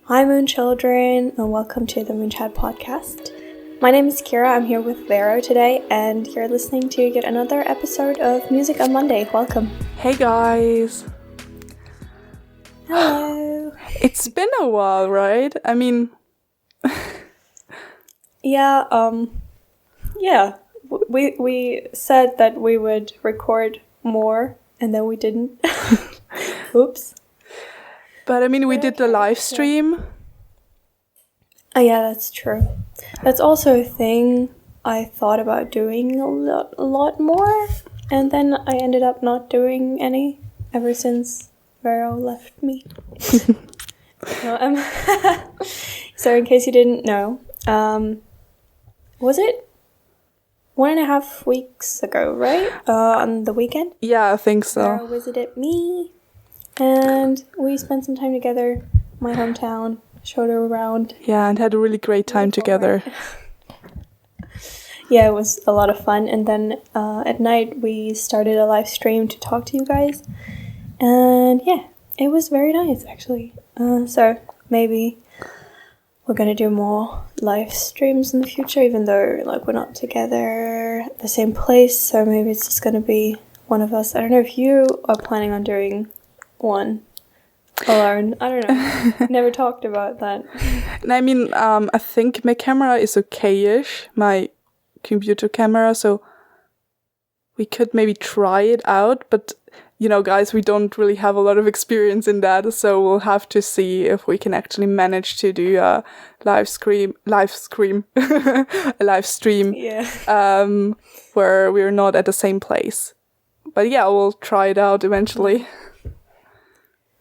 Hi, Moon Children, and welcome to the Moonchild podcast. My name is Kira. I'm here with Vero today, and you're listening to yet another episode of Music on Monday. Welcome. Hey guys. Hello. It's been a while, right? I mean, Yeah. We said that we would record more, and then we didn't. Oops. but I mean, we did the live stream. Oh, yeah, that's true. That's also a thing I thought about doing a lot more, and then I ended up not doing any ever since Vero left me. So in case you didn't know, was it 1.5 weeks ago, right? On the weekend? Yeah, I think so. Vero visited me, and we spent some time together, my hometown. Showed her around. Yeah, and had a really great time together. Yeah, it was a lot of fun. And then at night we started a live stream to talk to you guys. And yeah, it was very nice actually. So maybe we're gonna do more live streams in the future, even though like we're not together at the same place. So maybe it's just gonna be one of us. I don't know if you are planning on doing one alone. I don't know. Never talked about that. And I mean, I think my camera is okay-ish, my computer camera, so we could maybe try it out, but you know, guys, we don't really have a lot of experience in that, so we'll have to see if we can actually manage to do a live stream, Yeah. where we're not at the same place. But yeah, we'll try it out eventually.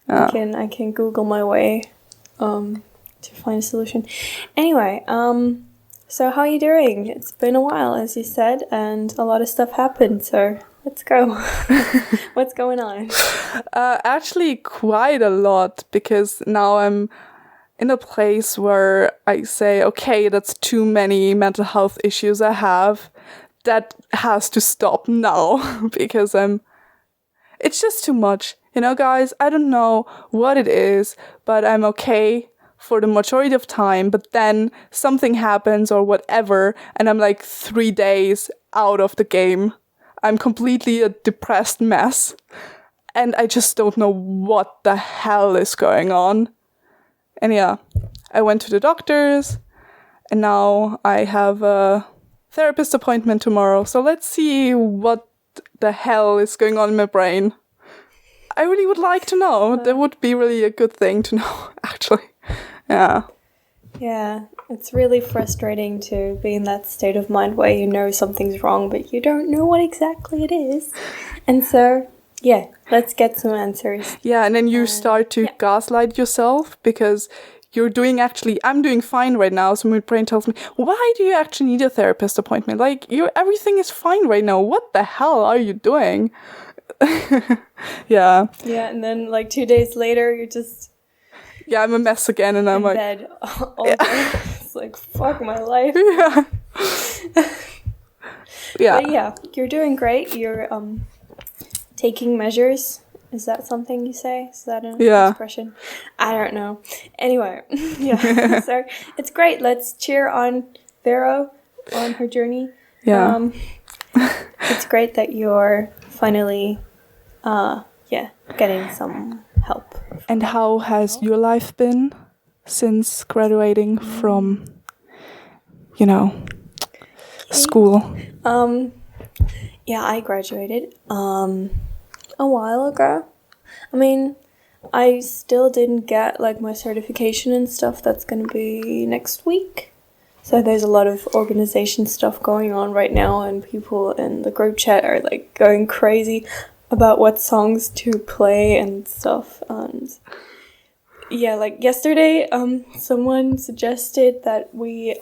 I can Google my way to find a solution. Anyway, so how are you doing? It's been a while, as you said, and a lot of stuff happened, so let's go. What's going on? Actually, quite a lot, because now I'm in a place where I say, okay, that's too many mental health issues I have. That has to stop now, because it's just too much. You know, guys, I don't know what it is, but I'm okay for the majority of time, but then something happens or whatever, and I'm like 3 days out of the game. I'm completely a depressed mess, and I just don't know what the hell is going on. And yeah, I went to the doctors, and now I have a therapist appointment tomorrow, so let's see what the hell is going on in my brain. I really would like to know. That would be really a good thing to know, actually. Yeah. Yeah, it's really frustrating to be in that state of mind where you know something's wrong, but you don't know what exactly it is. And so, yeah, let's get some answers. Yeah, and then you start to gaslight yourself, because I'm doing fine right now, so my brain tells me, why do you actually need a therapist appointment? Like, everything is fine right now. What the hell are you doing? Yeah, and then like 2 days later you're just I'm a mess again, and I'm in like bed all day. It's like, fuck my life. Yeah. But yeah, you're doing great. You're taking measures. Is that something you say? Is that an expression? I don't know. Anyway, yeah. So it's great. Let's cheer on Vero on her journey. Yeah. It's great that you're finally getting some help. And how has your life been since graduating from, school? I graduated a while ago. I mean, I still didn't get like my certification and stuff. That's going to be next week. So there's a lot of organization stuff going on right now, and people in the group chat are like going crazy about what songs to play and stuff. And yeah, like yesterday, someone suggested that we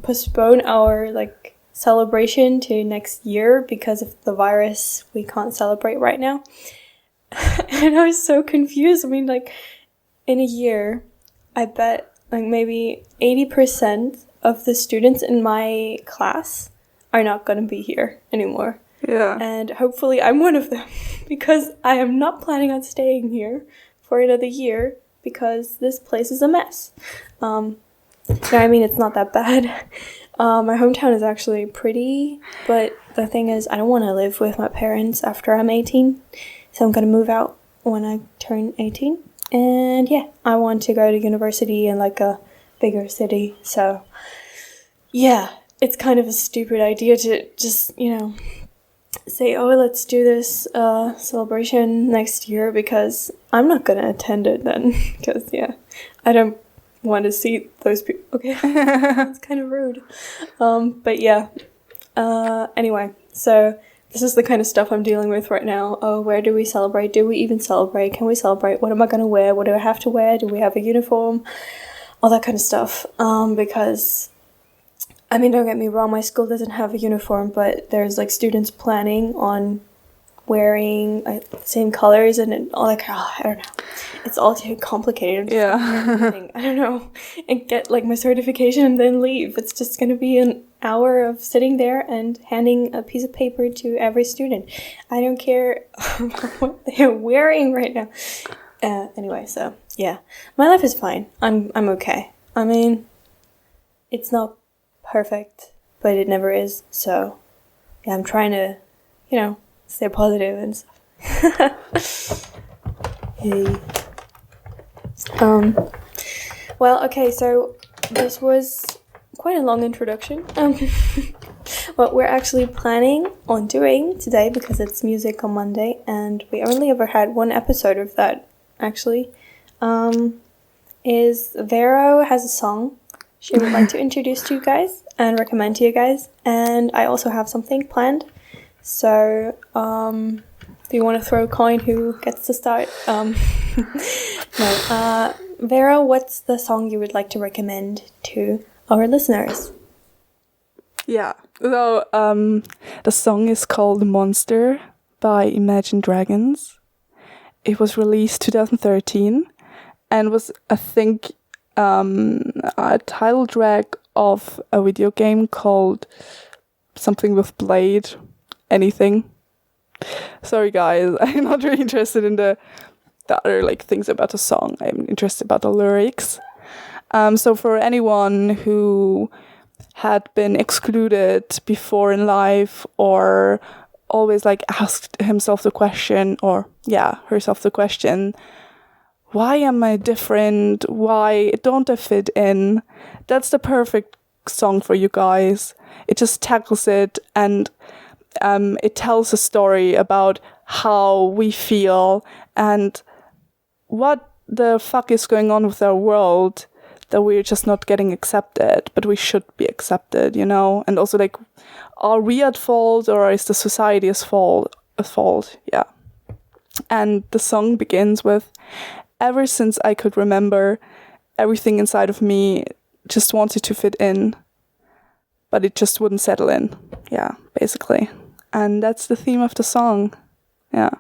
postpone our like celebration to next year because of the virus. We can't celebrate right now. And I was so confused. I mean, like, in a year, I bet like maybe 80% of the students in my class are not going to be here anymore. Yeah. And hopefully I'm one of them, because I am not planning on staying here for another year. because this place is a mess. No, I mean, it's not that bad. My hometown is actually pretty, but the thing is, I don't want to live with my parents after I'm 18, so I'm going to move out when I turn 18. And yeah, I want to go to university in like a bigger city, so yeah, it's kind of a stupid idea to just, say, oh, let's do this celebration next year, because I'm not going to attend it then, because yeah, I don't want to see those people. Okay, that's kind of rude. But yeah, anyway, so this is the kind of stuff I'm dealing with right now. Oh, where do we celebrate? Do we even celebrate? Can we celebrate? What am I going to wear? What do I have to wear? Do we have a uniform? All that kind of stuff. Because, I mean, don't get me wrong, my school doesn't have a uniform, but there's like students planning on wearing the same colors and all that. I don't know. It's all too complicated. Yeah. I don't know. And get like my certification and then leave. It's just going to be an hour of sitting there and handing a piece of paper to every student. I don't care what they're wearing right now. Anyway, so yeah, my life is fine. I'm okay. I mean, it's not perfect, but it never is. So yeah, I'm trying to, stay positive and stuff. Hey. Well, okay, so this was quite a long introduction. What we're actually planning on doing today, because it's Music on Monday, and we only ever had one episode of that, actually, is Vero has a song she would like to introduce to you guys and recommend to you guys, and I also have something planned. So, do you want to throw a coin who gets to start? No. Vera, what's the song you would like to recommend to our listeners? Yeah. So, the song is called Monster by Imagine Dragons. It was released 2013 and was, I think, a title track of a video game called something with Blade, anything. Sorry guys, I'm not really interested in the other like things about the song. I'm interested about the lyrics. So for anyone who had been excluded before in life, or always like asked himself the question, or herself the question, why am I different? Why don't I fit in? That's the perfect song for you guys. It just tackles it, and it tells a story about how we feel and what the fuck is going on with our world, that we're just not getting accepted, but we should be accepted, And also, like, are we at fault, or is the society's fault? Yeah. And the song begins with, ever since I could remember, everything inside of me just wanted to fit in, but it just wouldn't settle in. Yeah, basically. And that's the theme of the song. Yeah.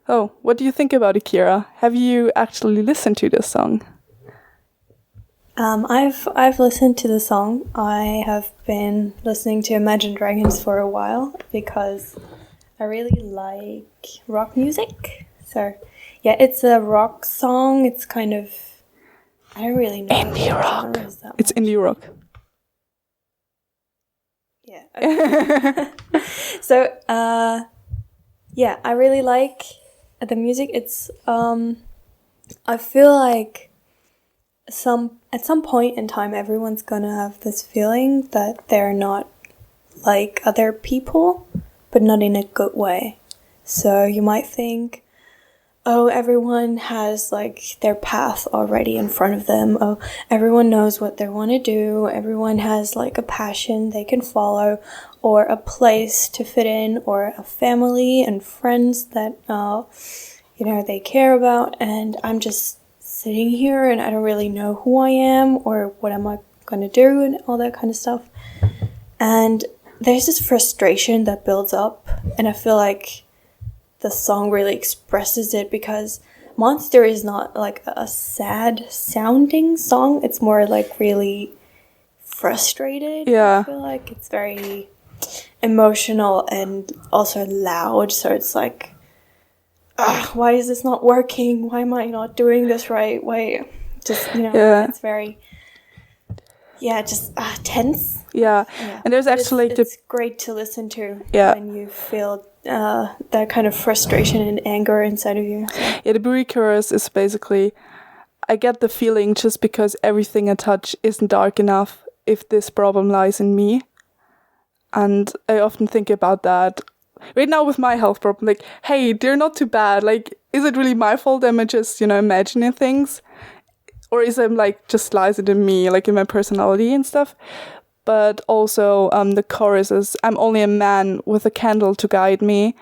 Oh, what do you think about it, Kira? Have you actually listened to this song? I've listened to the song. I have been listening to Imagine Dragons for a while because I really like rock music. So, yeah, it's a rock song. It's kind of, I don't really know. Indie rock. It's indie rock. Yeah. Okay. So, yeah, I really like the music. It's, I feel like at some point in time, everyone's gonna have this feeling that they're not like other people, but not in a good way. So you might think, oh, everyone has like their path already in front of them. Oh, everyone knows what they want to do. Everyone has like a passion they can follow, or a place to fit in, or a family and friends that, they care about. And I'm just sitting here and I don't really know who I am or what am I going to do and all that kind of stuff. And there's this frustration that builds up, and I feel like the song really expresses it, because Monster is not like a sad sounding song. It's more like really frustrated. Yeah. I feel like it's very emotional and also loud. So it's like, why is this not working? Why am I not doing this right? Why, just, it's very, just tense. Yeah. And there's actually it's great to listen to Yeah. when you feel that kind of frustration and anger inside of you. So. Yeah, the berea chorus is basically, I get the feeling just because everything I touch isn't dark enough if this problem lies in me. And I often think about that right now with my health problem. Like, hey, they're not too bad. Like, is it really my fault? Am I just, imagining things? Or is it like just lies it in me, like in my personality and stuff? But also the chorus is, I'm only a man with a candle to guide me.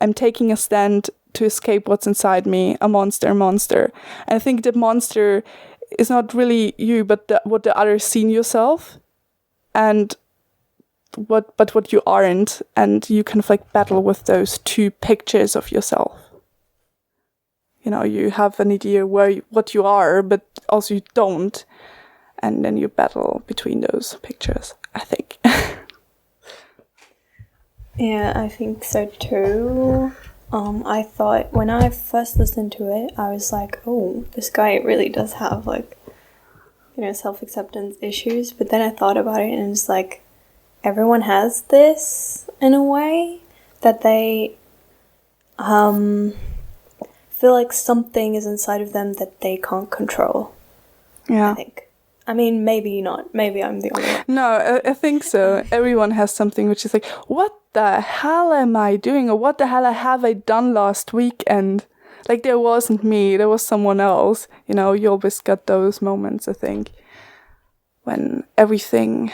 I'm taking a stand to escape what's inside me, a monster. And I think the monster is not really you, but what the others see in yourself, and what you aren't, and you kind of like battle with those two pictures of yourself. You have an idea what you are, but also you don't, and then you battle between those pictures, I think. Yeah, I think so too. I thought when I first listened to it, I was like, oh, this guy really does have like, self-acceptance issues. But then I thought about it and it's like, everyone has this in a way that they feel like something is inside of them that they can't control. Yeah. I think. I mean, maybe not. Maybe I'm the only one. No, I think so. Everyone has something which is like, what the hell am I doing? Or what the hell have I done last weekend? Like, there wasn't me, there was someone else. You always got those moments, I think, when everything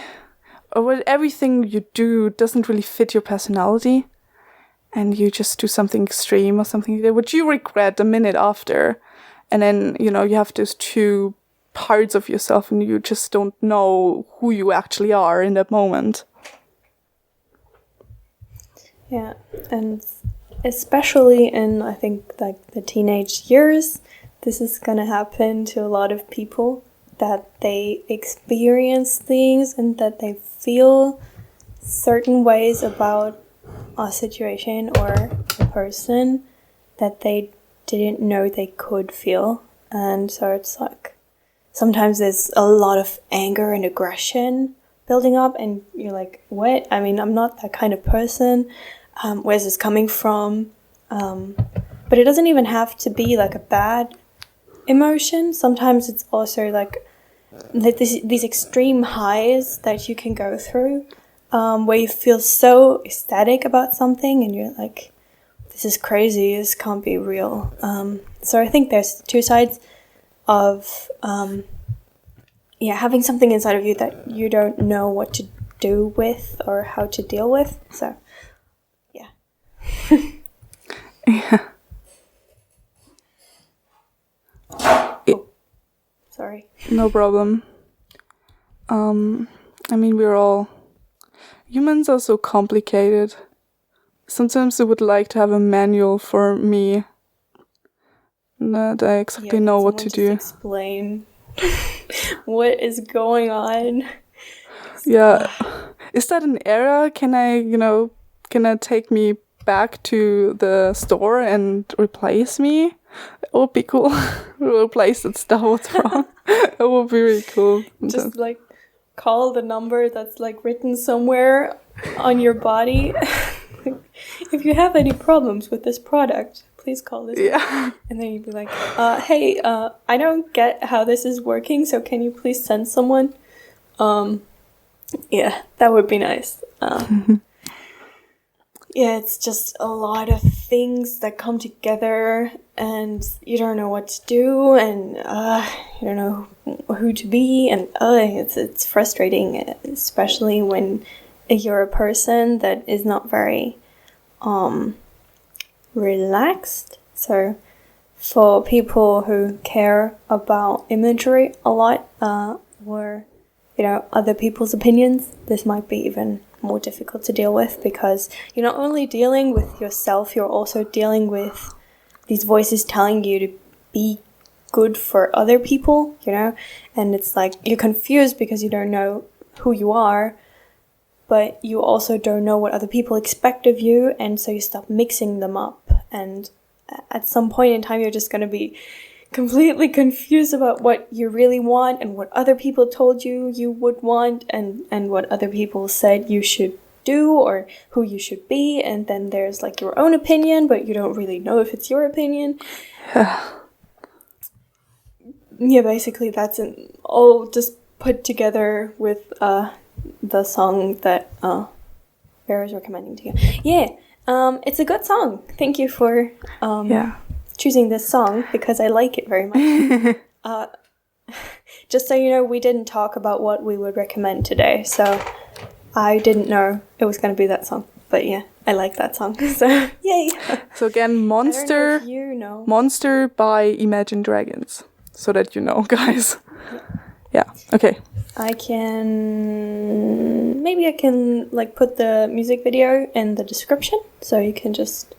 you do doesn't really fit your personality, and you just do something extreme or something that which you regret a minute after, and then you have those two parts of yourself and you just don't know who you actually are in that moment. Yeah, and especially in, I think, like the teenage years, this is gonna happen to a lot of people, that they experience things and that they feel certain ways about a situation or a person that they didn't know they could feel. And so it's like, sometimes there's a lot of anger and aggression building up and you're like, what? I mean, I'm not that kind of person. Where's this coming from? But it doesn't even have to be like a bad emotion. Sometimes it's also like these extreme highs that you can go through, where you feel so ecstatic about something and you're like, this is crazy, this can't be real. So I think there's two sides of having something inside of you that you don't know what to do with or how to deal with. So Yeah. Oh, sorry. No problem. I mean, humans are so complicated. Sometimes I would like to have a manual for me that I exactly know what to do. Explain what is going on. Yeah. Is that an error? Can I take me back to the store and replace me? It would be cool. Replace that stuff. What's wrong? It would be really cool. Just like call the number that's like written somewhere on your body. If you have any problems with this product, please call this. Yeah. And then you'd be like, hey, I don't get how this is working, so can you please send someone? Yeah, that would be nice. Yeah, it's just a lot of things that come together and you don't know what to do and you don't know who to be and it's frustrating, especially when you're a person that is not very relaxed. So for people who care about imagery a lot or other people's opinions, this might be even more difficult to deal with, because you're not only dealing with yourself, you're also dealing with these voices telling you to be good for other people, and it's like you're confused because you don't know who you are, but you also don't know what other people expect of you, and so you start mixing them up, and at some point in time, you're just going to be completely confused about what you really want and what other people told you would want, and what other people said you should do or who you should be. And then there's like your own opinion, but you don't really know if it's your opinion. Yeah, basically that's all just put together with the song that Vera is recommending to you. Yeah, it's a good song. Thank you for choosing this song, because I like it very much. Just so you know, we didn't talk about what we would recommend today, so I didn't know it was going to be that song. But yeah, I like that song, so yay! So again, Monster, I don't know if you know. Monster by Imagine Dragons, so that you know, guys. Yeah, okay. Maybe I can like put the music video in the description, so you can just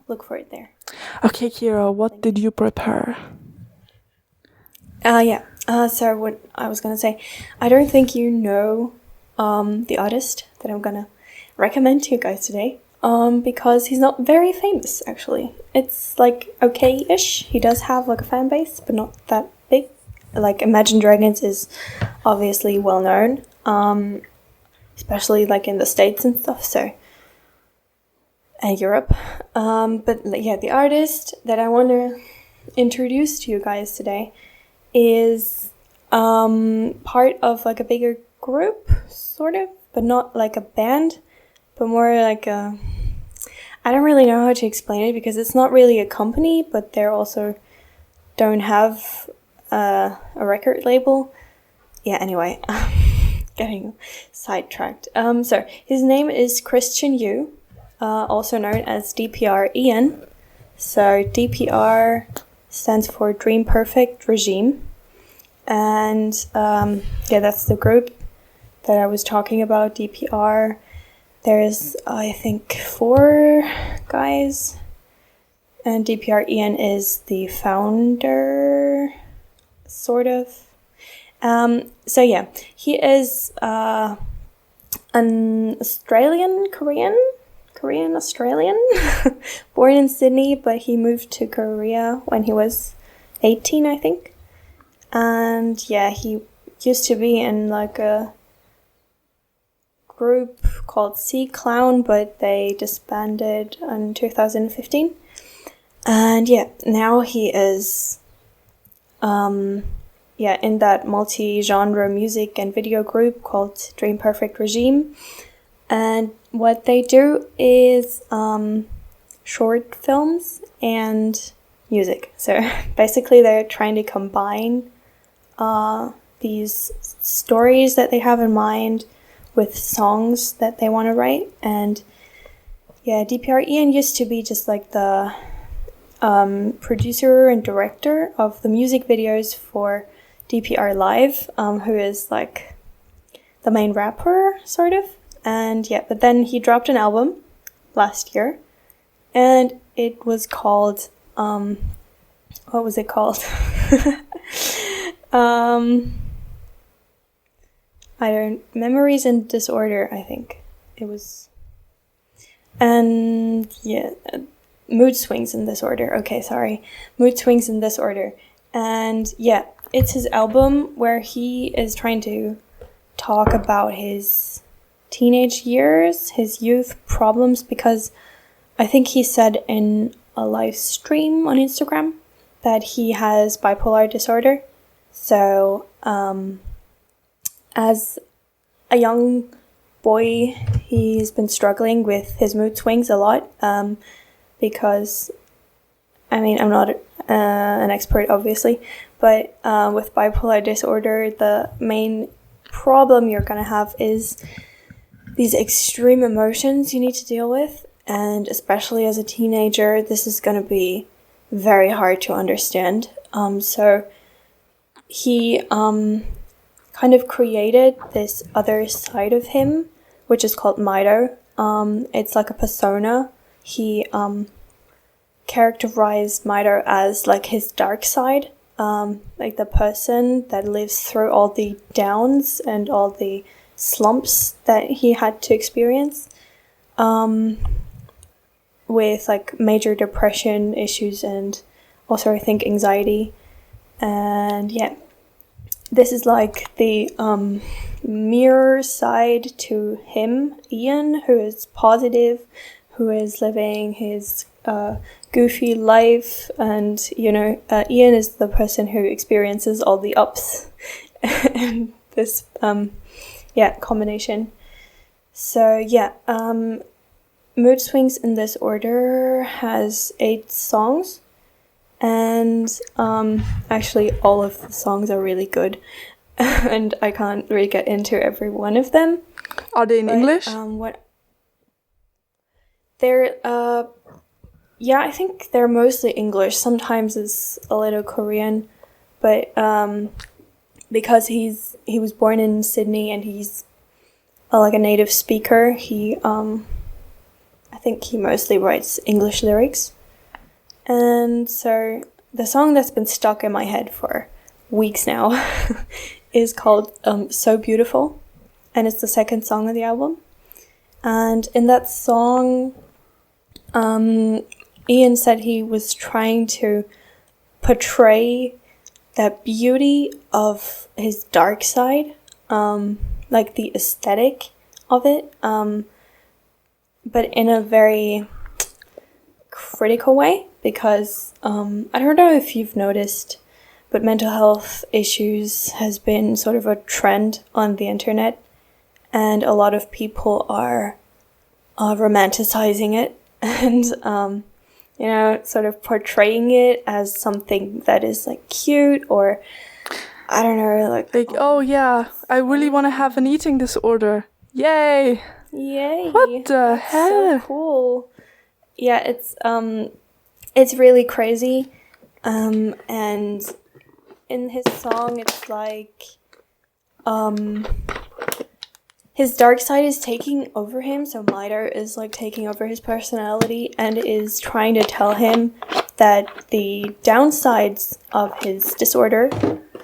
look for it there. Okay, Kira, what did you prepare? So what I was gonna say, I don't think you know the artist that I'm gonna recommend to you guys today, because he's not very famous, actually. It's like okay-ish. He does have like a fan base, but not that big. Like Imagine Dragons is obviously well known, especially like in the States and stuff, so, and Europe. But yeah, the artist that I want to introduce to you guys today is part of like a bigger group, sort of, but not like a band, but more like a, I don't really know how to explain it, because it's not really a company, but they're also don't have a record label. Yeah, anyway, getting sidetracked. So his name is Christian Yu, also known as DPR-EN. So DPR stands for Dream Perfect Regime. And that's the group that I was talking about, DPR. There's, I think, 4 guys. And DPR-EN is the founder, sort of. So yeah, he is an Korean Australian, born in Sydney, but he moved to Korea when he was 18, I think. And yeah, he used to be in like a group called Sea Clown, but they disbanded in 2015. And yeah, now he is in that multi-genre music and video group called Dream Perfect Regime. And what they do is short films and music. So basically they're trying to combine these stories that they have in mind with songs that they want to write. And yeah, DPR-EN used to be just like the producer and director of the music videos for DPR Live, who is like the main rapper, sort of. And yeah, but then he dropped an album last year, and it was called, what was it called? Memories in Disorder, I think it was. And yeah, Mood Swings in Disorder. Okay, sorry. Mood Swings in Disorder. And yeah, it's his album where he is trying to talk about his teenage years, his youth problems, because I think he said in a live stream on Instagram that he has bipolar disorder. So, as a young boy, he's been struggling with his mood swings a lot, because, I mean, I'm not an expert, obviously, but with bipolar disorder, the main problem you're gonna have is these extreme emotions you need to deal with, and especially as a teenager, this is gonna be very hard to understand. So he kind of created this other side of him, which is called Mido. It's like a persona. He characterized Mido as like his dark side, like the person that lives through all the downs and all the with like major depression issues and also I think anxiety. And yeah, this is like the mirror side to him, Ian, who is positive, who is living his goofy life, and Ian is the person who experiences all the ups and this combination. So yeah, Mood Swings in This Order has 8 songs, and actually all of the songs are really good. And I can't really get into every one of them. Are they in English? They're I think they're mostly English. Sometimes it's a little Korean, but because he was born in Sydney and he's like a native speaker, I think he mostly writes English lyrics. And so the song that's been stuck in my head for weeks now is called So Beautiful, and it's the second song of the album. And in that song, Ian said he was trying to portray that beauty of his dark side, like the aesthetic of it, but in a very critical way, because I don't know if you've noticed, but mental health issues has been sort of a trend on the internet, and a lot of people are romanticizing it and sort of portraying it as something that is like cute, or I don't know, like oh yeah, I really want to have an eating disorder. Yay! What the hell? So cool. Yeah, it's really crazy. And in his song, it's like his dark side is taking over him. So Mitre is like taking over his personality and is trying to tell him that the downsides of his disorder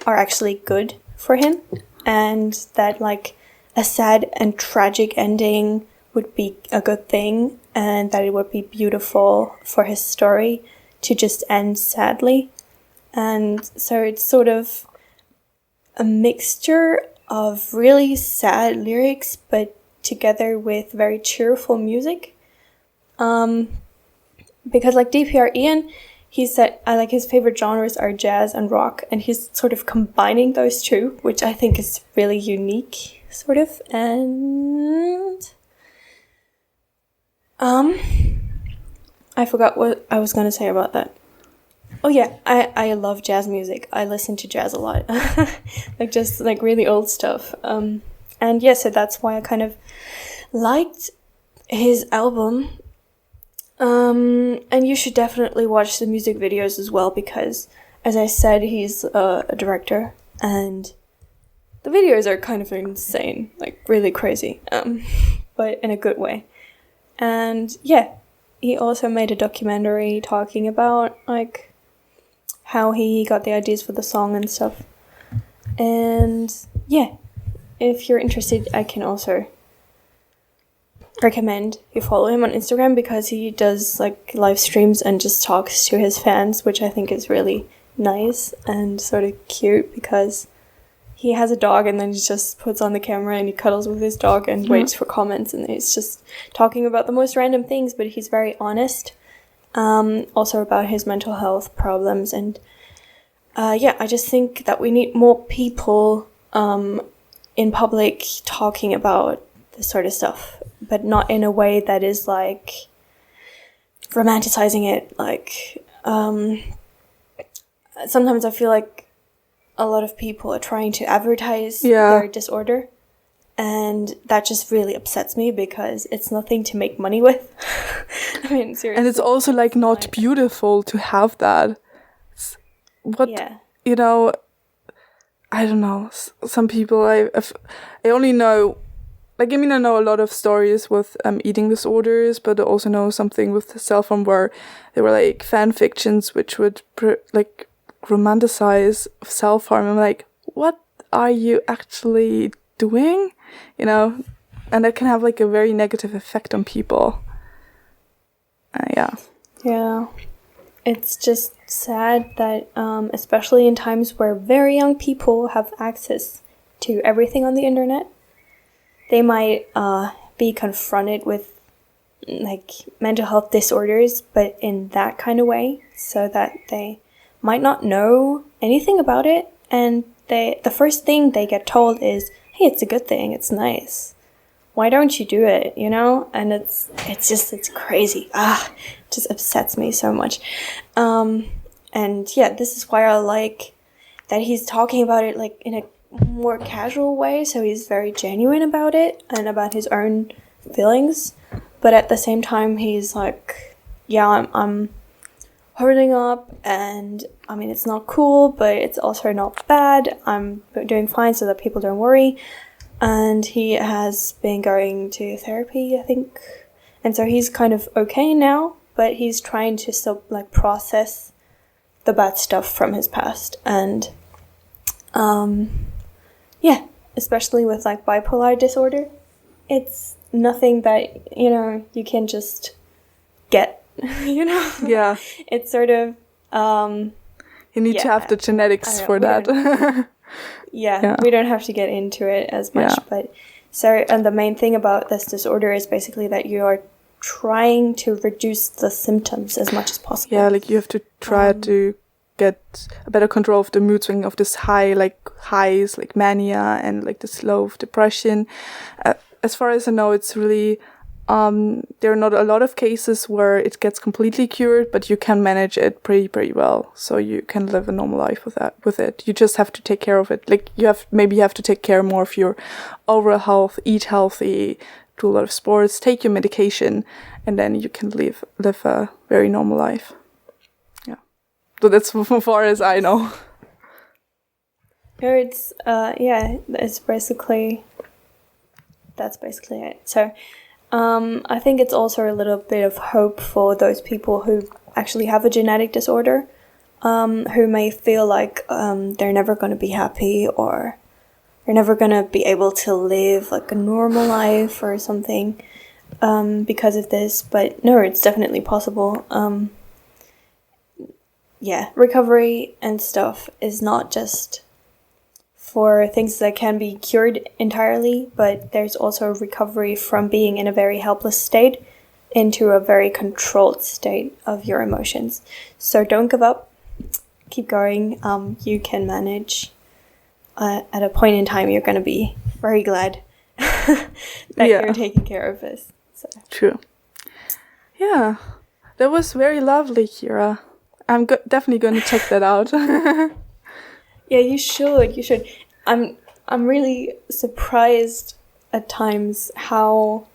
are actually good for him, and that like a sad and tragic ending would be a good thing, and that it would be beautiful for his story to just end sadly. And so it's sort of a mixture of really sad lyrics, but together with very cheerful music. Because like DPR Ian, he said his favorite genres are jazz and rock, and he's sort of combining those two, which I think is really unique, sort of. And I forgot what I was gonna say about that. Oh yeah, I love jazz music. I listen to jazz a lot. Like just like really old stuff. And yeah, so that's why I kind of liked his album. And you should definitely watch the music videos as well, because as I said, he's a director, and the videos are kind of insane, like really crazy, but in a good way. And yeah, he also made a documentary talking about like how he got the ideas for the song and stuff. And yeah, if you're interested, I can also recommend you follow him on Instagram, because he does like live streams and just talks to his fans, which I think is really nice and sort of cute, because he has a dog and then he just puts on the camera and he cuddles with his dog and waits for comments, and he's just talking about the most random things, but he's very honest. Also about his mental health problems, and I just think that we need more people in public talking about this sort of stuff, but not in a way that is like romanticizing it. Like sometimes I feel like a lot of people are trying to advertise their disorder, and that just really upsets me, because it's nothing to make money with. I mean, seriously. And it's also like not beautiful to have that. I don't know. Some people I only know, like, I mean, I know a lot of stories with eating disorders, but I also know something with self-harm where there were like fan fictions which would like romanticize self-harm. I'm like, what are you actually doing? And that can have like a very negative effect on people. Yeah. Yeah. It's just sad that, especially in times where very young people have access to everything on the internet, they might be confronted with like mental health disorders, but in that kind of way, so that they might not know anything about it, and the first thing they get told is, "Hey, it's a good thing. It's nice. Why don't you do it?" You know, and it's crazy. It just upsets me so much. And yeah, this is why I like that he's talking about it like in a more casual way. So he's very genuine about it and about his own feelings, but at the same time, he's like, "Yeah, I'm holding up, and I mean, it's not cool, but it's also not bad. I'm doing fine, so that people don't worry." And he has been going to therapy, I think, and so he's kind of okay now, but he's trying to still like process the bad stuff from his past. And yeah, especially with like bipolar disorder, it's nothing that, you know, you can just get. You know, Yeah. It's sort of You need to have the genetics for that. Yeah, we don't have to get into it as much, but so, and the main thing about this disorder is basically that you are trying to reduce the symptoms as much as possible. Yeah, like you have to try to get a better control of the mood swing of this highs, like mania, and like the slow of depression. As far as I know, it's really there are not a lot of cases where it gets completely cured, but you can manage it pretty well. So you can live a normal life with it. You just have to take care of it. Like you have to take care more of your overall health, eat healthy, do a lot of sports, take your medication, and then you can live a very normal life. Yeah. So that's as far as I know. It's that's basically it. So I think it's also a little bit of hope for those people who actually have a genetic disorder, who may feel like they're never going to be happy, or they're never going to be able to live like a normal life or something because of this. But no, it's definitely possible. Recovery and stuff is not just for things that can be cured entirely, but there's also recovery from being in a very helpless state into a very controlled state of your emotions. So don't give up. Keep going. You can manage. At a point in time, you're going to be very glad that you're taking care of this. So. True. Yeah, that was very lovely, Kira. I'm definitely going to check that out. Yeah, you should. I'm really surprised at times how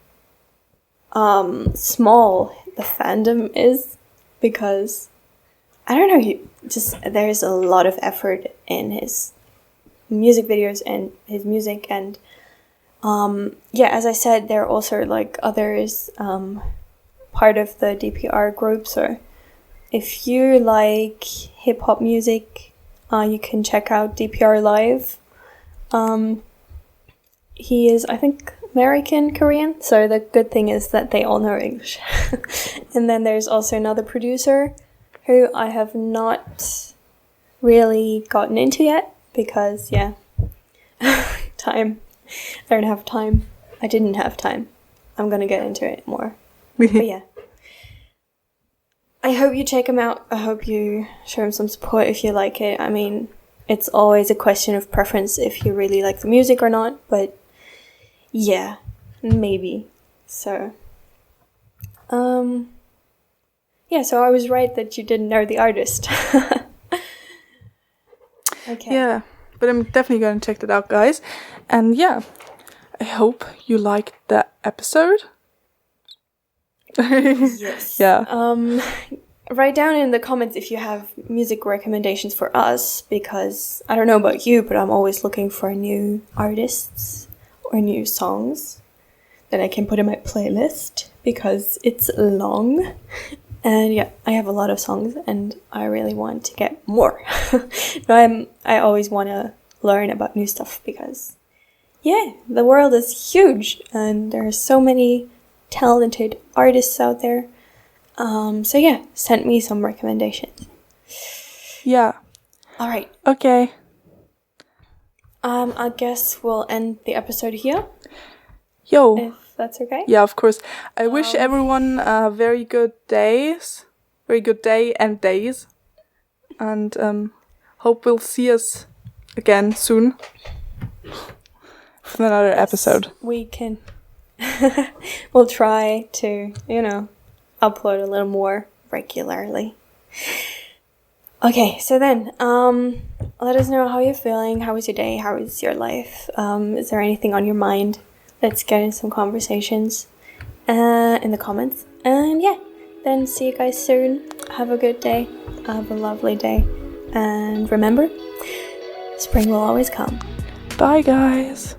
small the fandom is, because I don't know, there's a lot of effort in his music videos and his music, and as I said, there are also like others part of the DPR group. So if you like hip hop music, you can check out DPR Live. He is, I think, American Korean, so the good thing is that they all know English. And then there's also another producer who I have not really gotten into yet, because time. I don't have time. I didn't have time. I'm gonna get into it more. But yeah, I hope you check him out. I hope you show him some support if you like it. I mean, it's always a question of preference if you really like the music or not, but yeah, maybe. So, so I was right that you didn't know the artist. Okay. Yeah, but I'm definitely going to check that out, guys. And yeah, I hope you liked the episode. Yes. Yeah. Write down in the comments if you have music recommendations for us, because I don't know about you, but I'm always looking for new artists or new songs that I can put in my playlist, because it's long. And yeah, I have a lot of songs and I really want to get more. I always want to learn about new stuff, because the world is huge and there are so many talented artists out there. So yeah, send me some recommendations. Yeah. All right. Okay. I guess we'll end the episode here. Yo. If that's okay. Yeah, of course. I wish everyone very good day and days. And hope we'll see us again soon with another episode. We can. We'll try to, upload a little more regularly. Okay, so then, let us know how you're feeling. How was your day? How was your life? Is there anything on your mind? Let's get in some conversations in the comments. And yeah, then see you guys soon. Have a good day. Have a lovely day. And remember, spring will always come. Bye, guys.